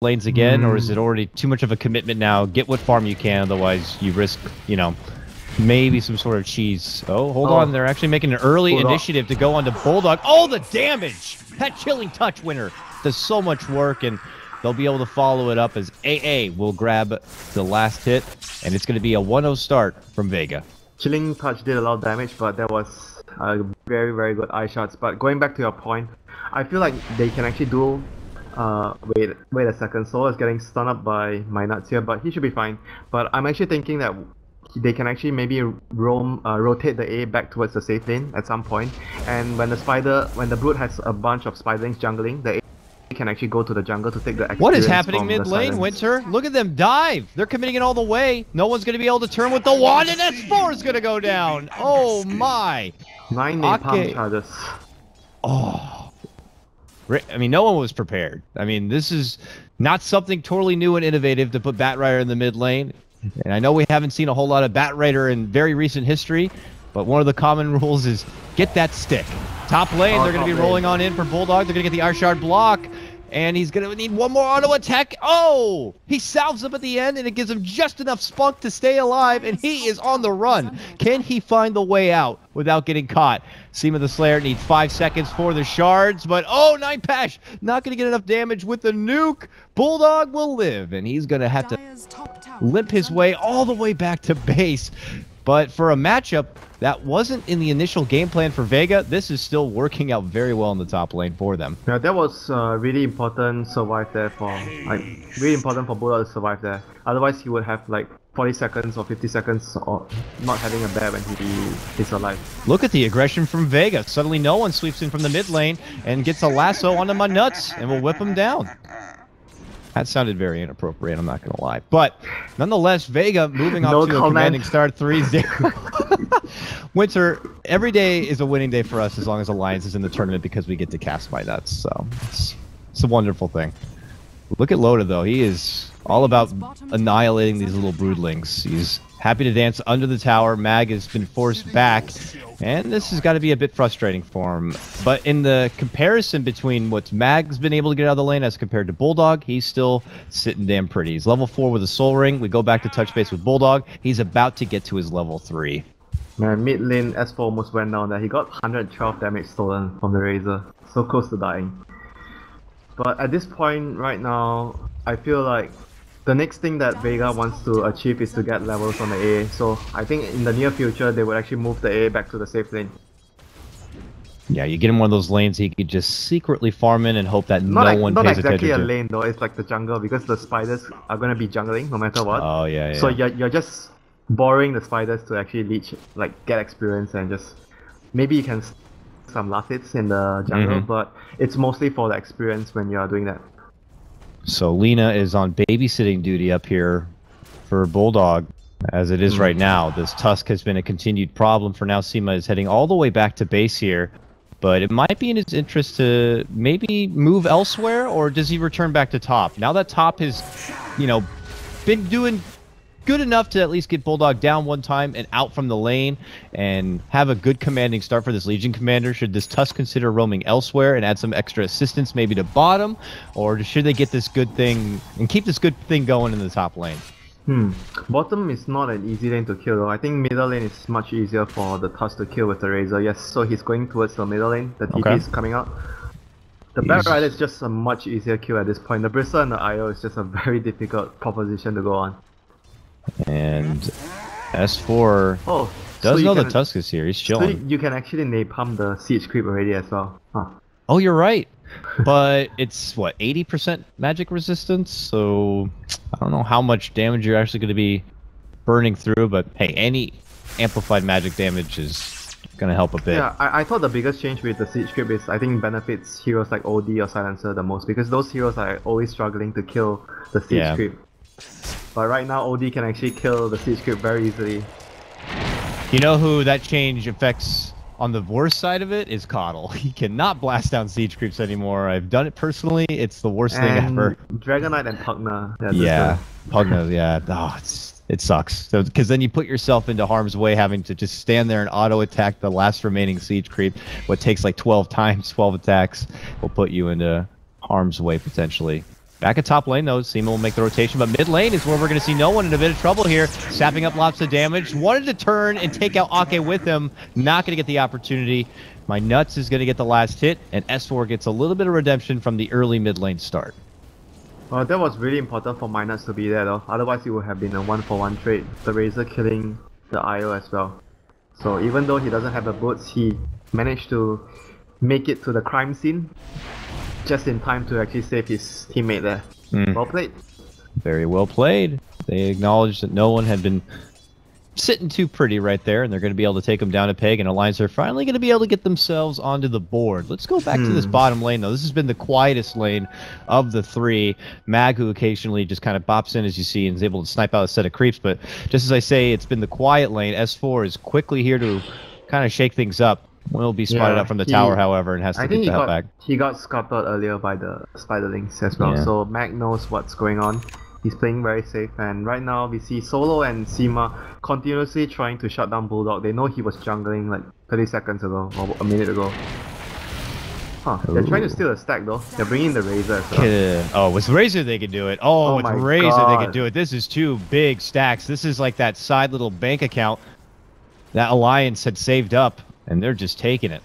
lanes again, or is it already too much of a commitment now? Get what farm you can, otherwise you risk, you know, maybe some sort of cheese. Oh, hold on. They're actually making an early initiative to go on to Bulldog. Oh, the damage! That Chilling Touch winner does so much work, and they'll be able to follow it up as AA will grab the last hit, and it's going to be a 1-0 start from Vega. Chilling Touch did a lot of damage, but that was very, very good eye shots. But going back to your point, I feel like they can actually do... wait a second, Soul is getting stunned up by my nuts here, but he should be fine. But I'm actually thinking that they can actually maybe rotate the A back towards the safe lane at some point, and when the Brute has a bunch of spiderlings jungling, the A can actually go to the jungle to take the experience. What is happening mid lane, Winter? Look at them dive! They're committing it all the way. No one's going to be able to turn with the wand, and S4 is going to go down! Oh my! 9 napalm charges. Oh. I mean, no one was prepared. I mean, this is not something totally new and innovative to put Batrider in the mid lane. And I know we haven't seen a whole lot of Batrider in very recent history, but one of the common rules is get that stick. Top lane, they're going to be rolling on in for Bulldog. They're going to get the R-Shard block, and he's going to need one more auto attack. Oh! He salves him at the end, and it gives him just enough spunk to stay alive, and he is on the run. Can he find the way out without getting caught? Seema the Slayer needs 5 seconds for the shards, but oh, Nightpash not going to get enough damage with the nuke. Bulldog will live, and he's going to have to limp his way all the way back to base. But for a matchup that wasn't in the initial game plan for Vega, this is still working out very well in the top lane for them. Yeah, that was really important survive there for, like, really important for Bulldog to survive there. Otherwise, he would have like 40 seconds or 50 seconds or not having a bear when he is alive. Look at the aggression from Vega. Suddenly no one sweeps in from the mid lane and gets a lasso onto my nuts and will whip him down. That sounded very inappropriate, I'm not going to lie. But nonetheless, Vega moving up to a commanding start 3-0. Winter, every day is a winning day for us as long as Alliance is in the tournament because we get to cast my nuts. So it's a wonderful thing. Look at Loda, though. He is all about annihilating these little broodlings. He's happy to dance under the tower. Mag has been forced back, and this has got to be a bit frustrating for him. But in the comparison between what Mag's been able to get out of the lane as compared to Bulldog, he's still sitting damn pretty. He's level 4 with a Soul Ring. We go back to touch base with Bulldog. He's about to get to his level 3. Man, mid lane S4 almost went down there. He got 112 damage stolen from the Razor. So close to dying. But at this point right now, I feel like the next thing that Vega wants to achieve is to get levels on the A. So I think in the near future, they would actually move the A back to the safe lane. Yeah, you get him one of those lanes he could just secretly farm in and hope that no one pays attention to. Not exactly a lane though, it's like the jungle because the spiders are going to be jungling no matter what. Oh yeah, yeah. So you're just borrowing the spiders to actually leech, like get experience and just... Maybe you can some last hits in the jungle, but it's mostly for the experience when you are doing that. So Lina is on babysitting duty up here for Bulldog, as it is right now. This Tusk has been a continued problem for now. Seema is heading all the way back to base here, but it might be in his interest to maybe move elsewhere, or does he return back to top? Now that top has, you know, been doing good enough to at least get Bulldog down one time and out from the lane and have a good commanding start for this Legion commander. Should this Tusk consider roaming elsewhere and add some extra assistance maybe to bottom, or should they get this good thing and keep this good thing going in the top lane? Bottom is not an easy lane to kill though. I think middle lane is much easier for the Tusk to kill with the Razor. Yes, so he's going towards the middle lane. The TP is coming out. The Batrider is just a much easier kill at this point. The Bristle and the IO is just a very difficult proposition to go on. And S4 does know the Tusk is here. He's chilling. So you can actually napalm the siege creep already as well. Oh, you're right. But it's what, 80% magic resistance? So I don't know how much damage you're actually going to be burning through. But hey, any amplified magic damage is going to help a bit. Yeah, I thought the biggest change with the siege creep is I think benefits heroes like OD or Silencer the most, because those heroes are always struggling to kill the siege creep. But right now, OD can actually kill the siege creep very easily. You know who that change affects on the worst side of it is Coddle. He cannot blast down siege creeps anymore. I've done it personally. It's the worst thing ever. Dragon Knight and Pugna. Yeah, Pugna, yeah. Oh, it sucks. So, because then you put yourself into harm's way having to just stand there and auto attack the last remaining siege creep. What takes like 12 times, 12 attacks will put you into harm's way potentially. Back at top lane, though, Seema will make the rotation, but mid lane is where we're going to see no one in a bit of trouble here, sapping up lots of damage. Wanted to turn and take out Ake with him, not going to get the opportunity. My Nuts is going to get the last hit, and S4 gets a little bit of redemption from the early mid lane start. That was really important for my Nuts to be there though, otherwise it would have been a 1-for-1 trade, the Razor killing the IO as well. So even though he doesn't have the boots, he managed to make it to the crime scene just in time to actually save his teammate there. Well played. Very well played. They acknowledged that no one had been sitting too pretty right there, and they're going to be able to take them down a peg, and Alliance are finally going to be able to get themselves onto the board. Let's go back to this bottom lane, though. This has been the quietest lane of the three. Mag, who occasionally just kind of bops in, as you see, and is able to snipe out a set of creeps, but just as I say, it's been the quiet lane. S4 is quickly here to kind of shake things up. Will be spotted up from the tower, however, and has to get that back. He got scuppered earlier by the Spiderlings as well, so Mag knows what's going on. He's playing very safe, and right now we see Solo and Seema continuously trying to shut down Bulldog. They know he was jungling like 30 seconds ago, or a minute ago. They're trying to steal a stack though. They're bringing the Razor as well. Oh, with Razor they could do it. Oh, with Razor they could do it. This is two big stacks. This is like that side little bank account that Alliance had saved up, and they're just taking it.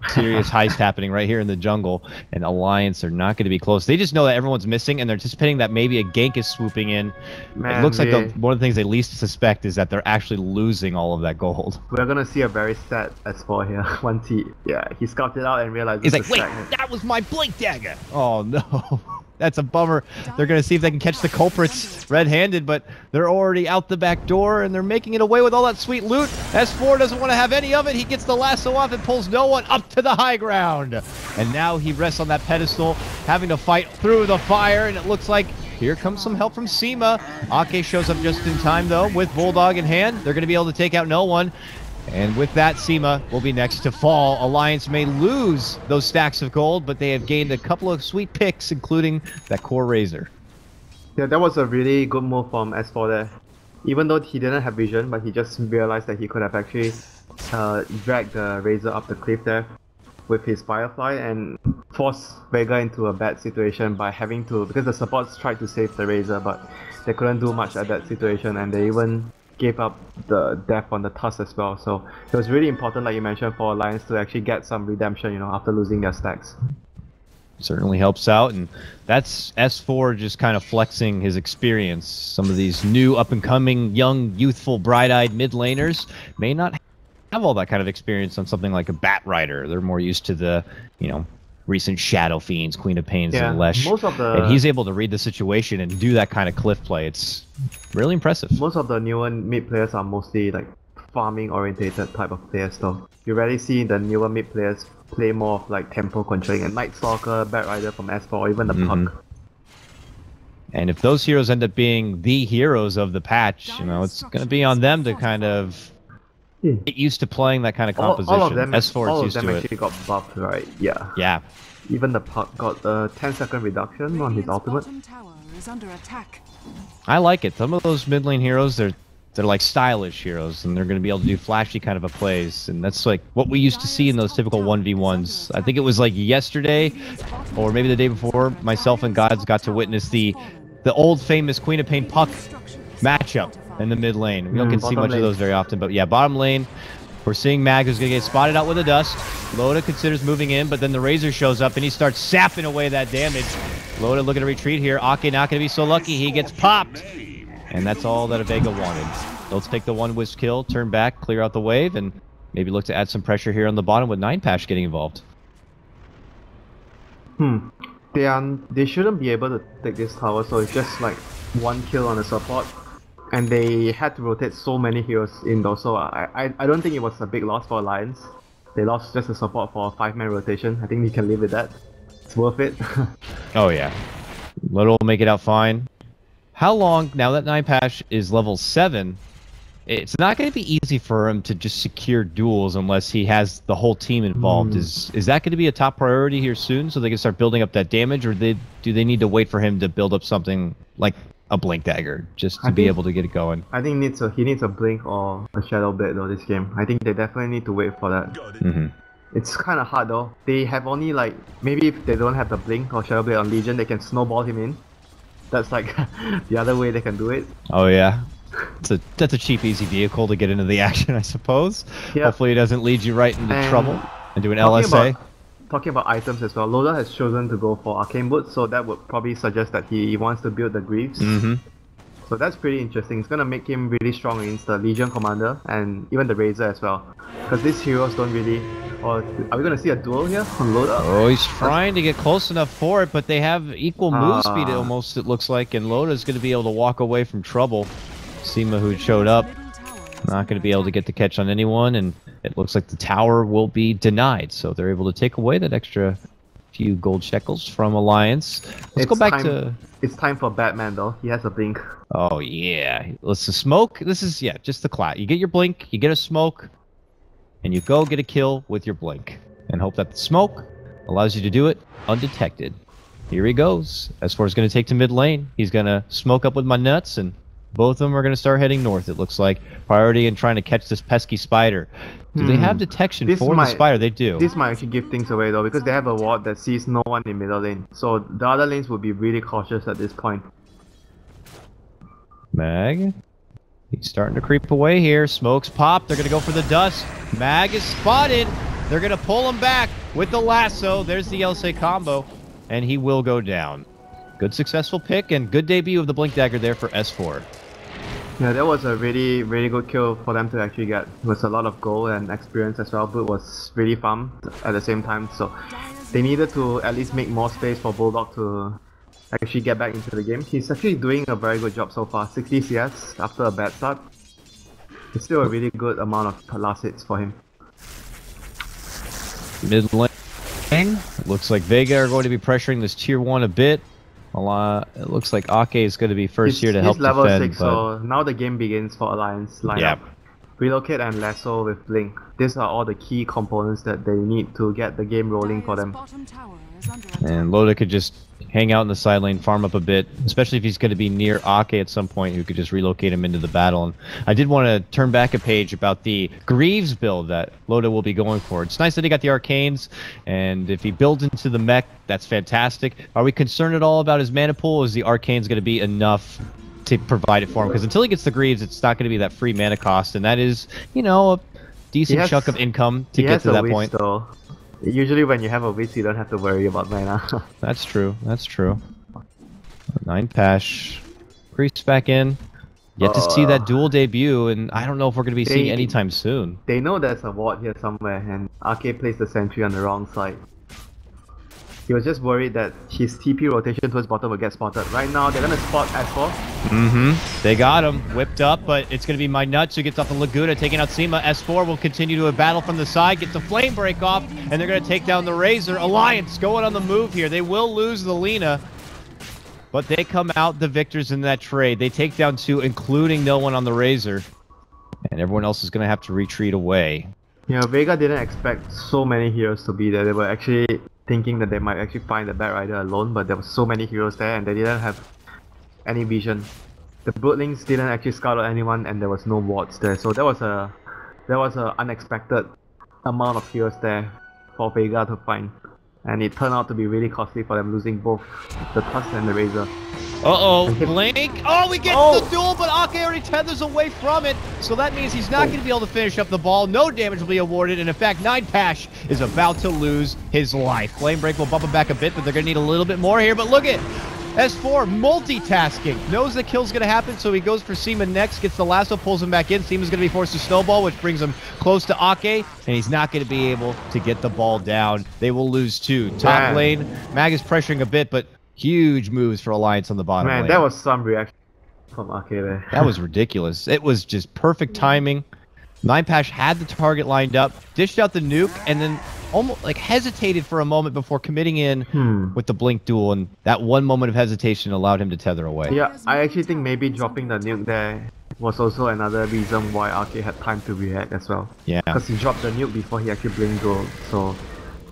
Serious heist happening right here in the jungle, and Alliance are not going to be close. They just know that everyone's missing, and they're anticipating that maybe a gank is swooping in. Man, it looks like one of the things they least suspect is that they're actually losing all of that gold. We're going to see a very sad S4 here once he scouted out and realized he's like, wait, that was my Blink Dagger! Oh no. That's a bummer. They're going to see if they can catch the culprits red-handed, but they're already out the back door, and they're making it away with all that sweet loot. S4 doesn't want to have any of it. He gets the lasso off and pulls no one up to the high ground. And now he rests on that pedestal, having to fight through the fire, and it looks like here comes some help from Seema. Ake shows up just in time, though, with Bulldog in hand. They're going to be able to take out no one. And with that, Seema will be next to fall. Alliance may lose those stacks of gold, but they have gained a couple of sweet picks, including that core Razor. Yeah, that was a really good move from S4 there. Even though he didn't have vision, but he just realized that he could have actually dragged the Razor up the cliff there with his Firefly and forced Vega into a bad situation by having to, because the supports tried to save the Razor, but they couldn't do much at that situation, and they even gave up the death on the Tusk as well. So it was really important, like you mentioned, for Alliance to actually get some redemption, you know, after losing their stacks. Certainly helps out, and that's S4 just kind of flexing his experience. Some of these new up-and-coming, young, youthful, bright-eyed mid laners may not have all that kind of experience on something like a Bat Rider. They're more used to the, you know, recent Shadow Fiends, Queen of Pains, and Lesh. And he's able to read the situation and do that kind of cliff play. It's really impressive. Most of the newer mid players are mostly like farming orientated type of players though. You rarely see the newer mid players play more of like tempo controlling, and Night Stalker, Bat Rider from S4, or even the Puck. And if those heroes end up being the heroes of the patch, you know, it's going to be on them to kind of get used to playing that kind of composition. All of them, S4 is used to it. Actually got buffed, right? Yeah. Yeah. Even the Puck got a 10-second reduction on his ultimate. I like it. Some of those mid lane heroes, they're like stylish heroes, and they're going to be able to do flashy kind of a plays, and that's like what we used to see in those typical 1v1s. I think it was like yesterday, or maybe the day before, myself and Gods got to witness the old famous Queen of Pain Puck matchup in the mid lane. We don't get to see much of those very often, but yeah, bottom lane, we're seeing Mag, who's going to get spotted out with a dust. Loda considers moving in, but then the Razor shows up and he starts sapping away that damage. Loda looking to retreat here. Ake not going to be so lucky. He gets popped. And that's all that a Vega wanted. Let's take the one wisp kill, turn back, clear out the wave, and maybe look to add some pressure here on the bottom with 9pash getting involved. They shouldn't be able to take this tower, so it's just like one kill on the support. And they had to rotate so many heroes in though, so I don't think it was a big loss for Alliance. They lost just the support for a 5-man rotation. I think we can live with that. It's worth it. Oh yeah. Loda will make it out fine. How long, now that 9pash is level 7, it's not going to be easy for him to just secure duels unless he has the whole team involved. Is that going to be a top priority here soon so they can start building up that damage, or do they need to wait for him to build up something like a Blink Dagger just to be able to get it going? I think he needs a Blink or a Shadow Blade though this game. I think they definitely need to wait for that. It's kind of hard though. They have only like, maybe if they don't have the Blink or Shadow Blade on Legion, they can snowball him in. That's like the other way they can do it. Oh yeah. That's a cheap, easy vehicle to get into the action, I suppose. Yep. Hopefully it doesn't lead you right into trouble and do an talking LSA. Talking about items as well, Loda has chosen to go for Arcane Boots, so that would probably suggest that he wants to build the Greaves. So that's pretty interesting. It's gonna make him really strong against the Legion Commander and even the Razor as well. Because these heroes don't really... Or are we gonna see a duel here on Loda? Oh, he's trying to get close enough for it, but they have equal move speed almost, it looks like, and Loda's gonna be able to walk away from trouble. Seema, who showed up, not going to be able to get the catch on anyone, and it looks like the tower will be denied. So they're able to take away that extra few gold shekels from Alliance. Let's go back to... It's time for Batman, though. He has a blink. Oh, yeah. Let's smoke. This is, yeah, just the class. You get your blink, you get a smoke, and you go get a kill with your blink. And hope that the smoke allows you to do it undetected. Here he goes. S4 is going to take to mid lane. He's going to smoke up with my nuts, and both of them are going to start heading north, it looks like. Priority in trying to catch this pesky spider. Do they have detection for the spider? They do. This might actually give things away though, because they have a ward that sees no one in middle lane. So the other lanes would be really cautious at this point. Mag. He's starting to creep away here. Smokes pop. They're going to go for the dust. Mag is spotted. They're going to pull him back with the lasso. There's the LSA combo. And he will go down. Good successful pick and good debut of the Blink Dagger there for S4. Yeah, that was a really, really good kill for them to actually get. It was a lot of gold and experience as well, but was really farmed at the same time. So they needed to at least make more space for Bulldog to actually get back into the game. He's actually doing a very good job so far. 60 CS after a bad start. It's still a really good amount of last hits for him. Mid lane. Looks like Vega are going to be pressuring this tier 1 a bit. It looks like Ake is going to be first here to help level defend. 6, so now the game begins for Alliance lineup. Yep. Relocate and Lasso with Blink. These are all the key components that they need to get the game rolling for them. And Loda could just hang out in the side lane, farm up a bit, especially if he's going to be near Ake at some point, who could just relocate him into the battle. And I did want to turn back a page about the Greaves build that Loda will be going for. It's nice that he got the Arcanes, and if he builds into the mech, that's fantastic. Are we concerned at all about his mana pool? Is the Arcanes going to be enough to provide it for him? Because until he gets the Greaves, it's not going to be that free mana cost, and that is, you know, a decent chunk of income to get to that point. Though. Usually when you have a Wiz, you don't have to worry about mana. That's true, that's true. 9 Pash. Priest back in. Yet to see that dual debut, and I don't know if we're going to be seeing anytime soon. They know there's a ward here somewhere, and Ake placed the sentry on the wrong side. He was just worried that his TP rotation towards bottom would get spotted. Right now, they're going to spot S4. They got him. Whipped up, but it's going to be my nuts who gets off the Laguna, taking out Seema. S4 will continue to battle from the side, gets the flame break off, and they're going to take down the Razor. Alliance going on the move here. They will lose the Lina, but they come out the victors in that trade. They take down 2, including no one on the Razor, and everyone else is going to have to retreat away. Yeah, Vega didn't expect so many heroes to be there. They were actually thinking that they might actually find the Bat Rider alone, but there were so many heroes there and they didn't have any vision. The Broodlings didn't actually scout out anyone, and there was no wards there, so there was a unexpected amount of heroes there for Vega to find, and it turned out to be really costly for them, losing both the Tusk and the Razor. Uh-oh, Blink. Oh, we get the duel, but Ake already tethers away from it. So that means he's not going to be able to finish up the ball. No damage will be awarded. And in fact, 9 Pash is about to lose his life. Flame Break will bump him back a bit, but they're going to need a little bit more here. But look at S4 multitasking. Knows the kill's going to happen, so he goes for Seema next. Gets the lasso, pulls him back in. Seema's going to be forced to snowball, which brings him close to Ake. And he's not going to be able to get the ball down. They will lose 2. Top lane, Mag is pressuring a bit, but huge moves for Alliance on the bottom lane. That was some reaction from Ake there. That was ridiculous. It was just perfect timing. 9 Pash had the target lined up, dished out the nuke, and then almost like hesitated for a moment before committing in with the Blink duel, and that one moment of hesitation allowed him to tether away. Yeah, I actually think maybe dropping the nuke there was also another reason why Ake had time to react as well. Yeah. Because he dropped the nuke before he actually Blink duel, so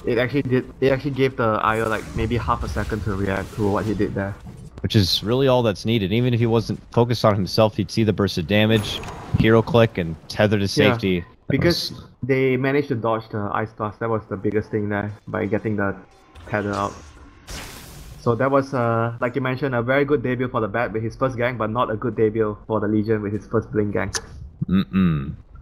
it actually gave the IO like maybe half a second to react to what he did there. Which is really all that's needed. Even if he wasn't focused on himself, he'd see the burst of damage, hero click, and tether to safety. Yeah, because They managed to dodge the Ice Blast. That was the biggest thing there by getting the tether out. So that was, like you mentioned, a very good debut for the Bat with his first gang, but not a good debut for the Legion with his first Blink gang.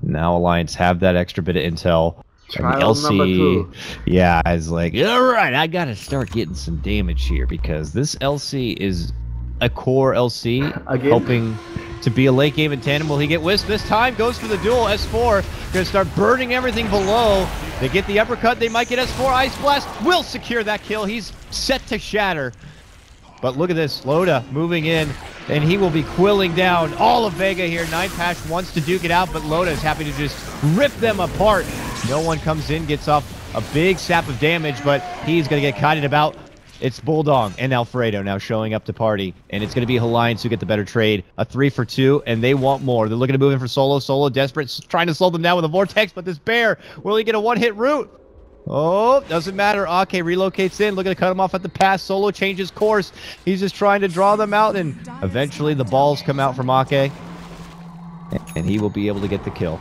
Now Alliance have that extra bit of intel. Trial number 2. Yeah, I was like, all right, I gotta start getting some damage here because this LC is a core LC, Again? hoping to be a late game in tandem. Will he get Wisp this time? Goes for the duel. S4 gonna start burning everything below. They get the uppercut. They might get S4. Ice Blast will secure that kill. He's set to shatter. But look at this, Loda moving in, and he will be quilling down all of Vega here. 9Pash wants to duke it out, but Loda is happy to just rip them apart. No one comes in, gets off a big sap of damage, but he's going to get kited about. It's Bulldog and Alfredo now showing up to party, and it's going to be Alliance who get the better trade. A 3 for 2, and they want more. They're looking to move in for Solo. Solo desperate, trying to slow them down with a Vortex, but this bear, will he get a one-hit root? Oh, doesn't matter. Ake relocates in, looking to cut him off at the pass. Solo changes course. He's just trying to draw them out, and eventually the balls come out from Ake, and he will be able to get the kill.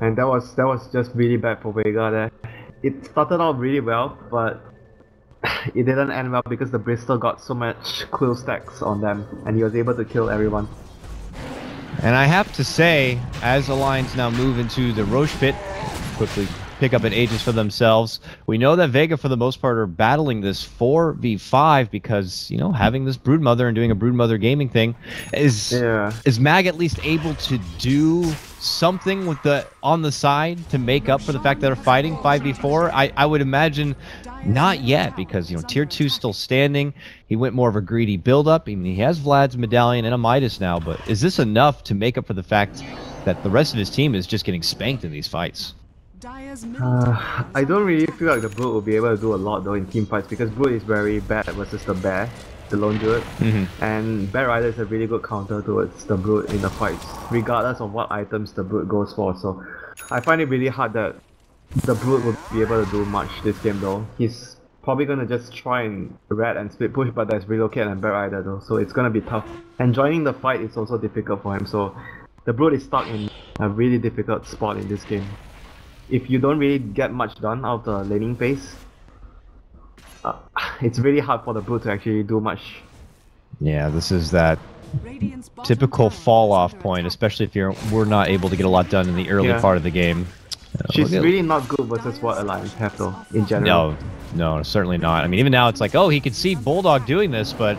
And that was just really bad for Vega there. It started out really well, but it didn't end well because the Bristol got so much quill stacks on them, and he was able to kill everyone. And I have to say, as Alliance now move into the Roche pit, quickly pick up an Aegis for themselves. We know that Vega, for the most part, are battling this 4v5 because, you know, having this Broodmother and doing a Broodmother gaming thing is Mag at least able to do something with the on the side to make up for the fact that they're fighting 5v4. I would imagine not yet because, you know, tier 2 still standing. He went more of a greedy build-up. I mean, he has Vlad's medallion and a Midas now, but is this enough to make up for the fact that the rest of his team is just getting spanked in these fights? I don't really feel like the Brood will be able to do a lot though in team fights because Brood is very bad versus the Bear, the Lone Druid, and Bear Rider is a really good counter towards the Brood in the fights, regardless of what items the Brood goes for. So I find it really hard that the Brood will be able to do much this game though. He's probably gonna just try and red and split push, but there's Relocate and Bear Rider though, so it's gonna be tough. And joining the fight is also difficult for him, so the Brood is stuck in a really difficult spot in this game. If you don't really get much done out of the laning phase, it's really hard for the Brood to actually do much. Yeah, this is that typical fall-off point, especially if we're not able to get a lot done in the early part of the game. She's really not good versus what Alliance have though, in general. No, certainly not. I mean, even now it's like, oh, he could see Bulldog doing this, but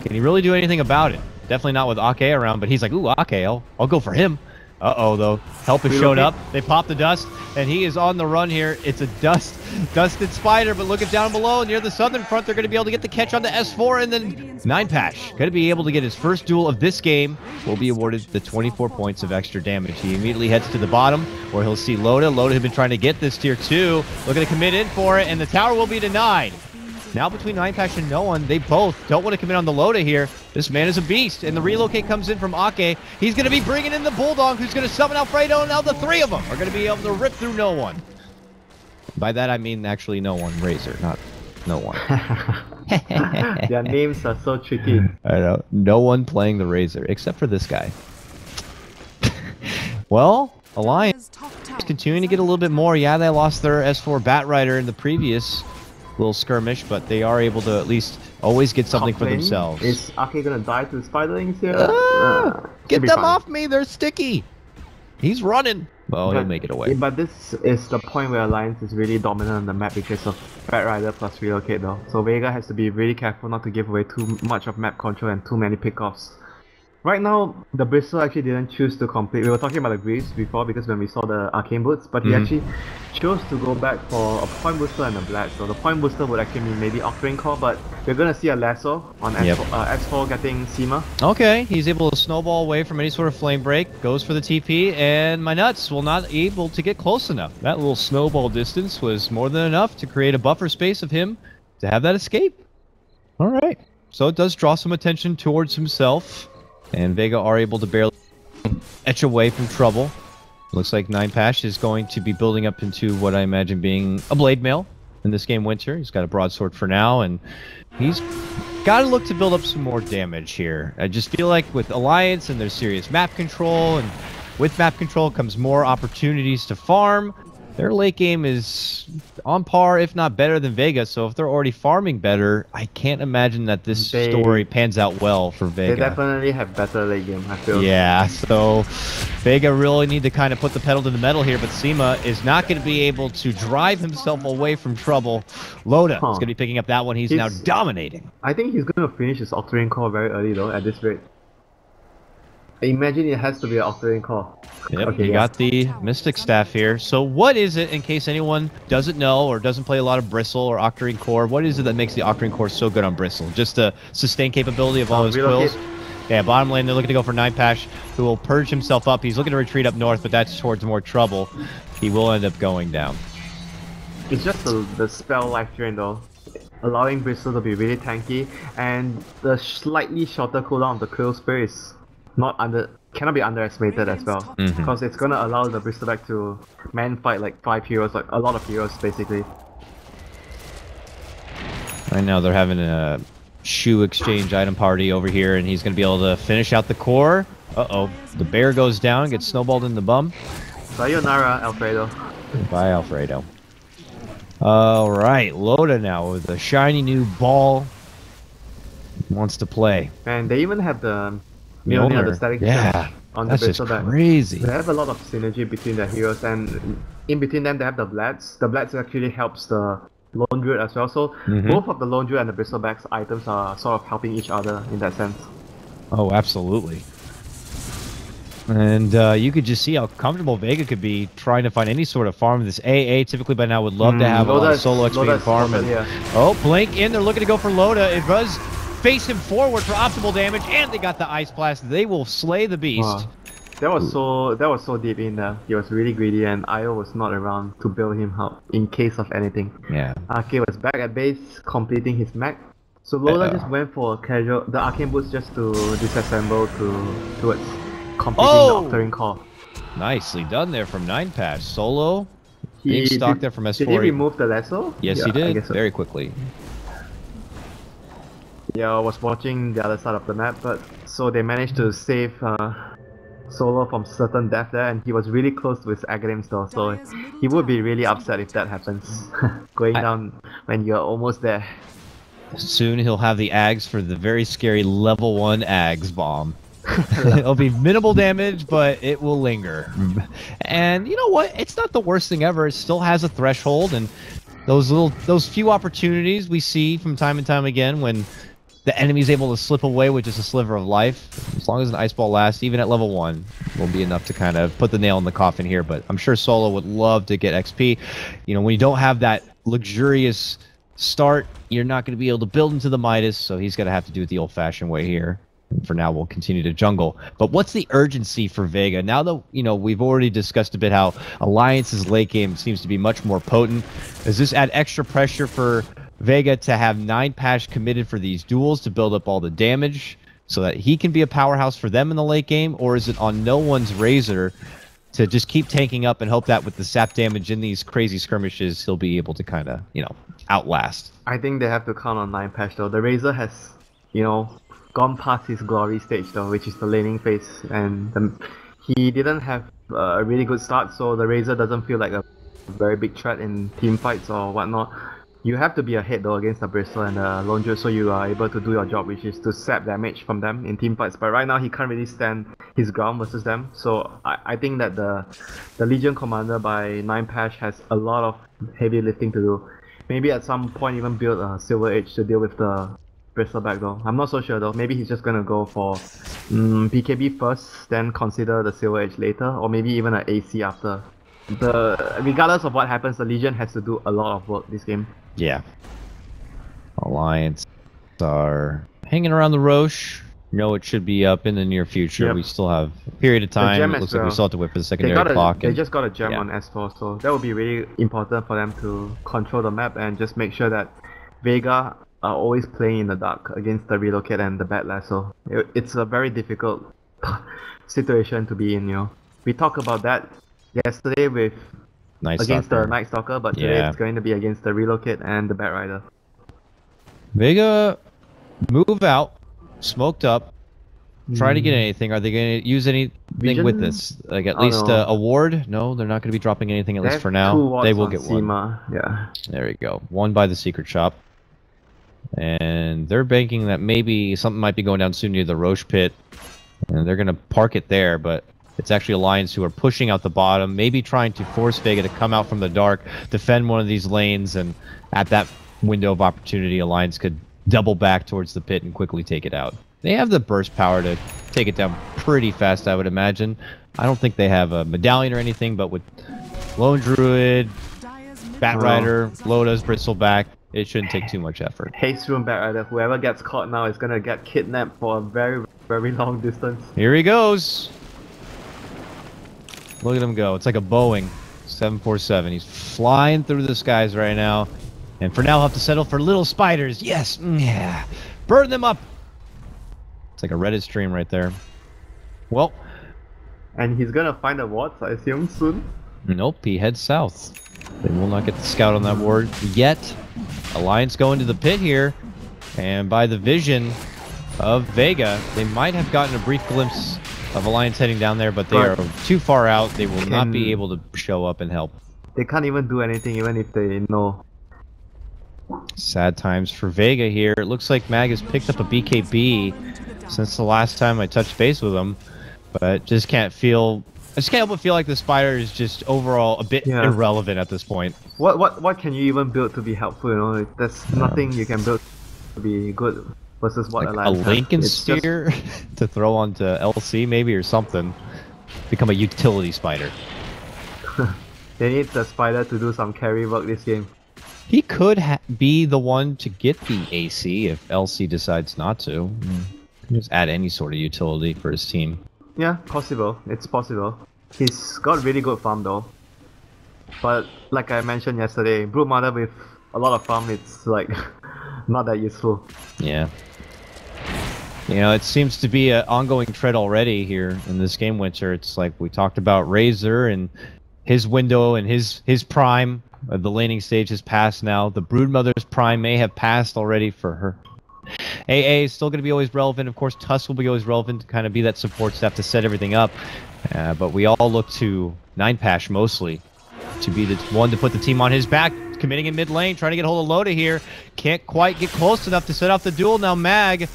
can he really do anything about it? Definitely not with Ake around, but he's like, ooh, Ake, I'll go for him. Uh-oh, though. Help has showed up. They pop the dust, and he is on the run here. It's a dusted spider, but look at down below. Near the southern front, they're going to be able to get the catch on the S4, and then 9Pash going to be able to get his first duel of this game. Will be awarded the 24 points of extra damage. He immediately heads to the bottom, where he'll see Loda. Loda had been trying to get this tier 2. Looking to commit in for it, and the tower will be denied. Now between 9Pash and no one, they both don't want to commit on the Loda here. This man is a beast, and the relocate comes in from Ake. He's going to be bringing in the Bulldog, who's going to summon Alfredo, and now the three of them are going to be able to rip through no one. By that I mean actually no one, Razor, not no one. Their names are so tricky. I know, no one playing the Razor, except for this guy. Well, Alliance continuing to get a little bit more. Yeah, they lost their S4 Bat Rider in the previous little skirmish, but they are able to at least always get something for themselves. Is Ake gonna die to spiderlings here? Get them off me, they're sticky! He's running! Well, he'll make it away. But this is the point where Alliance is really dominant on the map because of Bat Rider plus Relocate though. So Vega has to be really careful not to give away too much of map control and too many pickoffs. Right now, the Bristol actually didn't choose to complete. We were talking about the Greaves before because when we saw the Arcane Boots, but he actually chose to go back for a Point Booster and a Blast. So the Point Booster would actually mean maybe Octane Core, but we're gonna see a Lasso on X4 getting Seema. Okay, he's able to snowball away from any sort of flame break, goes for the TP, and my nuts will not able to get close enough. That little snowball distance was more than enough to create a buffer space of him to have that escape. Alright, so it does draw some attention towards himself. And Vega are able to barely etch away from trouble. Looks like 9Pash is going to be building up into what I imagine being a Blade Mail in this game Winter. He's got a broadsword for now, and he's got to look to build up some more damage here. I just feel like with Alliance and their serious map control and with map control comes more opportunities to farm. Their late game is on par, if not better than Vega. So if they're already farming better, I can't imagine that this story pans out well for Vega. They definitely have better late game, I feel. Yeah, so Vega really need to kind of put the pedal to the metal here, but Sima is not going to be able to drive himself away from trouble. Loda is going to be picking up that one. He's now dominating. I think he's going to finish his Octarine core very early though, at this rate. Imagine it has to be an Octarine core. Yep, okay, you got the Mystic Staff here. So what is it, in case anyone doesn't know or doesn't play a lot of Bristle or Octarine Core, what is it that makes the Octarine Core so good on Bristle? Just the sustain capability of all his quills? Yeah, bottom lane, they're looking to go for 9-Pash, who will purge himself up. He's looking to retreat up north, but that's towards more trouble. He will end up going down. It's just the spell life drain though, allowing Bristle to be really tanky, and the slightly shorter cooldown of the Quill Spear is cannot be underestimated as well, because it's gonna allow the Bristleback to man fight like 5 heroes, like a lot of heroes basically. Right now they're having a shoe exchange item party over here, and he's gonna be able to finish out the core. Uh-oh, the bear goes down, gets snowballed in the bum. Sayonara, Alfredo. Bye, Alfredo. Alright, Loda now with a shiny new ball. Wants to play. And they even have the Mjolnir, the static on the that's just crazy. They have a lot of synergy between the heroes, and in between them they have the Blades. The Blades actually helps the Lone Druid as well, so both of the Lone Druid and the Bristleback's items are sort of helping each other in that sense. Oh, absolutely. And you could just see how comfortable Vega could be trying to find any sort of farm. This AA typically by now would love to have a lot of solo XP and farm. Oh, Blink in, they're looking to go for Loda. It does face him forward for optimal damage, and they got the Ice Blast. They will slay the beast. Wow. That was so deep in there. He was really greedy, and Io was not around to bail him out in case of anything. Yeah. Arcane was back at base, completing his mech. So Lola just went for the Arcane Boots just to disassemble towards completing the Octarine Core. Nicely done there from 9-Pash. Solo being stalked there from S4. Did he remove the lasso? Yes, he did. Very quickly. Yeah, I was watching the other side of the map, but so they managed to save Solo from certain death there, and he was really close to his Aghanim though, so he would be really upset if that happens. Going down when you're almost there. Soon he'll have the Ags for the very scary level 1 Ags bomb. It'll be minimal damage, but it will linger. And you know what? It's not the worst thing ever. It still has a threshold, and those few opportunities we see from time and time again when the enemy's able to slip away with just a sliver of life, as long as an ice ball lasts, even at level 1, will be enough to kind of put the nail in the coffin here. But I'm sure Solo would love to get XP. You know, when you don't have that luxurious start, you're not going to be able to build into the Midas, so he's going to have to do it the old-fashioned way here. And for now, we'll continue to jungle. But what's the urgency for Vega? Now that, you know, we've already discussed a bit how Alliance's late game seems to be much more potent. Does this add extra pressure for Vega to have 9-Pash committed for these duels to build up all the damage so that he can be a powerhouse for them in the late game? Or is it on no one's razor to just keep tanking up and hope that with the sap damage in these crazy skirmishes, he'll be able to kind of, you know, outlast? I think they have to count on 9-Pash though. The Razor has, you know, gone past his glory stage though, which is the laning phase, and he didn't have a really good start, so the Razor doesn't feel like a very big threat in team fights or whatnot. You have to be ahead though against the Bristle and the Lone Druid, so you are able to do your job, which is to sap damage from them in team fights. But right now he can't really stand his ground versus them, so I think that the Legion Commander by 9-Pash has a lot of heavy lifting to do. Maybe at some point even build a Silver Edge to deal with the Bristleback though. I'm not so sure though. Maybe he's just gonna go for BKB first, then consider the Silver Edge later, or maybe even an AC after. Regardless of what happens, the Legion has to do a lot of work this game. Yeah. Alliance are hanging around the Roche. No, it should be up in the near future. We still have a period of time. It looks like we still have to wait for the secondary clock. They just got a gem on S4, so that would be really important for them to control the map and just make sure that Vega are always playing in the dark against the Relocate and the Bat Lasso. It's a very difficult situation to be in, you know. We talked about that yesterday with against the Night Stalker, but today it's going to be against the Relocate and the Bat Rider. Vega move out, smoked up. try to get anything. Are they going to use anything with Vision? this? Like at Oh, least no. a ward? No, they're not going to be dropping anything at They least have for 2 now. wards They will on get one. Seema. Yeah. There we go. One by the secret shop. And they're banking that maybe something might be going down soon near the Roche pit. And they're going to park it there, but it's actually Alliance who are pushing out the bottom, maybe trying to force Vega to come out from the dark, defend one of these lanes, and at that window of opportunity, Alliance could double back towards the pit and quickly take it out. They have the burst power to take it down pretty fast, I would imagine. I don't think they have a medallion or anything, but with Lone Druid, Batrider, Loda's Bristleback, it shouldn't take too much effort. Haste Room Batrider. Whoever gets caught now is gonna get kidnapped for a very, very long distance. Here he goes. Look at him go. It's like a Boeing 747. He's flying through the skies right now. And for now, he'll have to settle for little spiders. Yes. Yeah. Burn them up. It's like a Reddit stream right there. Well. And he's gonna find the wards, I assume, soon. Nope. He heads south. They will not get the scout on that ward yet. Alliance go into the pit here. And by the vision of Vega, they might have gotten a brief glimpse of Alliance heading down there, but they are too far out. They will not be able to show up and help. They can't even do anything, even if they know. Sad times for Vega here. It looks like Mag has picked up a BKB since the last time I touched base with him, but just can't feel. I just can't help but feel like the spider is just overall a bit irrelevant at this point. What can you even build to be helpful? You know, like, there's nothing you can build to be good versus what like a Lincoln Sphere to throw onto LC maybe or something. Become a utility spider. They need the spider to do some carry work this game. He could be the one to get the AC if LC decides not to. Just add any sort of utility for his team. Yeah, possible. It's possible. He's got really good farm though. But like I mentioned yesterday, Broodmother with a lot of farm, it's like not that useful. Yeah. You know, it seems to be an ongoing thread already here in this game, Winter. It's like we talked about Razor and his window and his prime. The laning stage has passed now. The Broodmother's prime may have passed already for her. AA is still going to be always relevant. Of course, Tusk will be always relevant to kind of be that support staff to set everything up. But we all look to 9Pash mostly to be the one to put the team on his back. Committing in mid lane, trying to get hold of Loda here. Can't quite get close enough to set off the duel. Now Mag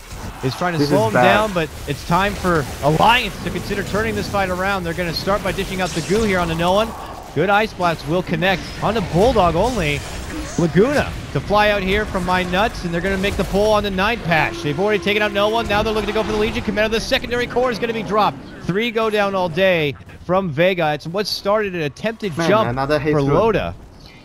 is trying to slow him down, but it's time for Alliance to consider turning this fight around. They're going to start by dishing out the goo here onto no one. Good Ice Blast will connect onto Bulldog only. Laguna to fly out here from my nuts, and they're going to make the pull on the 9Pash. They've already taken out no one. Now they're looking to go for the Legion Commander. The secondary core is going to be dropped. 3 go down all day from Vega. It's what started an attempted jump for Loda.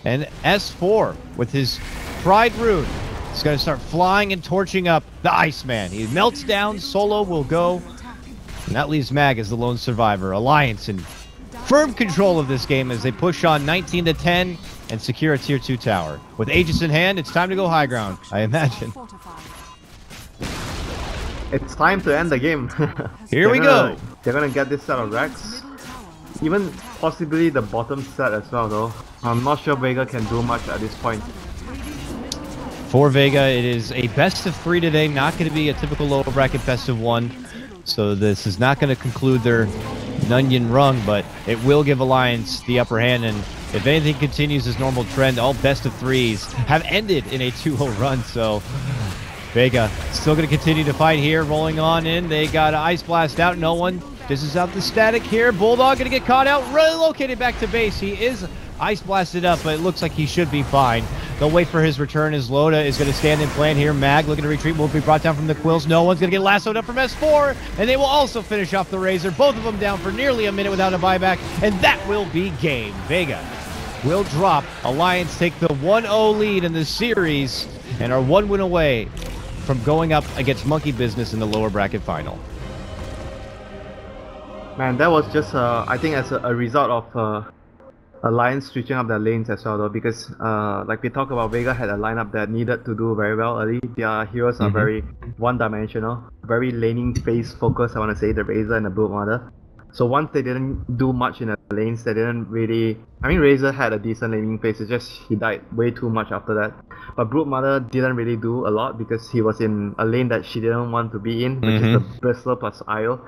And S4 with his Pride Rune is going to start flying and torching up the Iceman. He melts down. Solo will go. And that leaves Mag as the lone survivor. Alliance in firm control of this game as they push on 19-10 and secure a tier 2 tower. With Aegis in hand, it's time to go high ground, I imagine. It's time to end the game. Here we go. They're gonna get this set of racks. Even possibly the bottom set as well though. I'm not sure Vega can do much at this point. For Vega, it is a best of 3 today, not going to be a typical lower bracket best of 1. So this is not going to conclude their Nanyang rung, but it will give Alliance the upper hand, and if anything continues as normal trend, all best of 3s have ended in a 2-0 run, so Vega still going to continue to fight here, rolling on in. They got Ice Blast out, no one. This is out the static here. Bulldog going to get caught out, relocated back to base. He is Ice Blasted up, but it looks like he should be fine. They'll wait for his return as Loda is going to stand in plan here. Mag looking to retreat, will be brought down from the Quills. No one's going to get lassoed up from S4, and they will also finish off the Razor. Both of them down for nearly a minute without a buyback, and that will be game. Vega will drop. Alliance take the 1-0 lead in the series and are 1 win away from going up against Monkey Business in the lower bracket final. Man, that was just I think as a result of Alliance switching up their lanes as well though, because like we talked about, Vega had a lineup that needed to do very well early. Their heroes are very one-dimensional, very laning phase focused, I want to say, the Razor and the Broodmother. So once they didn't do much in the lanes, they didn't really... I mean, Razor had a decent laning phase, it's just he died way too much after that. But Broodmother didn't really do a lot because he was in a lane that she didn't want to be in, which is the Bristler plus Isle.